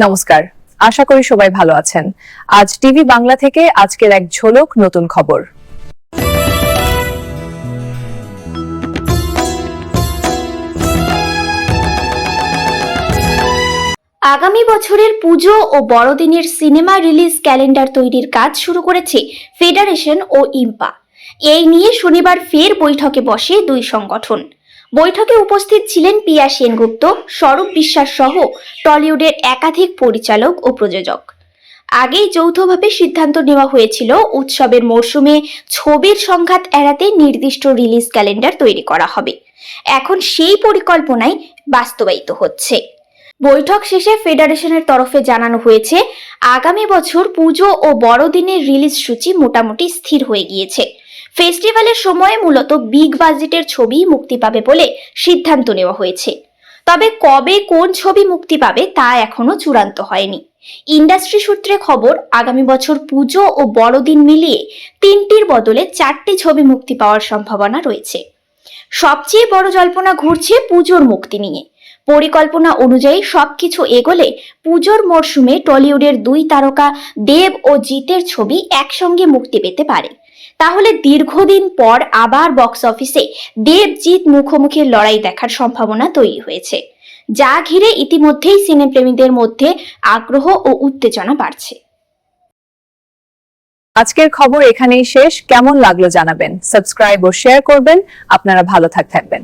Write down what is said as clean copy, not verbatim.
নমস্কার, আশা করি সবাই ভালো আছেন। আজ টিভি বাংলা থেকে আজকের এক ঝলক নতুন খবর। আগামী বছরের পুজো ও বড়দিনের সিনেমা রিলিজ ক্যালেন্ডার তৈরির কাজ শুরু করেছে ফেডারেশন ও ইম্পা। এই নিয়ে শনিবার ফের বৈঠকে বসে দুই সংগঠন। বৈঠকে উপস্থিত ছিলেন পিয়া সেনগুপ্ত, স্বরূপ বিশ্বাস সহ টলিউডের একাধিক পরিচালক ও প্রযোজক। আগেই যৌথভাবে সিদ্ধান্ত নেওয়া হয়েছিল উৎসবের মরশুমে ছবির সংঘাত এড়াতে নির্দিষ্ট রিলিজ ক্যালেন্ডার তৈরি করা হবে। এখন সেই পরিকল্পনাই বাস্তবায়িত হচ্ছে। বৈঠক শেষে ফেডারেশনের তরফে জানানো হয়েছে, আগামী বছর পুজো ও বড়দিনের রিলিজ সূচি মোটামুটি স্থির হয়ে গিয়েছে। ফেস্টিভ্যালের সময়ে মূলত বিগ বাজেটের ছবি মুক্তি পাবে বলে সিদ্ধান্ত নেওয়া হয়েছে। তবে কবে কোন ছবি মুক্তি পাবে তা এখনো চূড়ান্ত হয়নি। ইন্ডাস্ট্রি সূত্রে খবর, আগামী বছর পুজো ও বড়দিন মিলিয়ে 3টির বদলে 4টি ছবি মুক্তি পাওয়ার সম্ভাবনা রয়েছে। সবচেয়ে বড় জল্পনা ঘুরছে পুজোর মুক্তি নিয়ে। পরিকল্পনা অনুযায়ী সবকিছু এগোলে পুজোর মরশুমে টলিউডের দুই তারকা দেব ও জিতের ছবি একসঙ্গে মুক্তি পেতে পারে। তাহলে দীর্ঘদিন পর আবার বক্স অফিসে দেব জিৎ মুখোমুখি লড়াই দেখার সম্ভাবনা তৈরি হয়েছে, যা ঘিরে ইতিমধ্যেই সিনেপ্রেমীদের মধ্যে আগ্রহ ও উত্তেজনা বাড়ছে। আজকের খবর এখানেই শেষ। কেমন লাগলো জানাবেন, সাবস্ক্রাইব ও শেয়ার করবেন। আপনারা ভালো থাকবেন।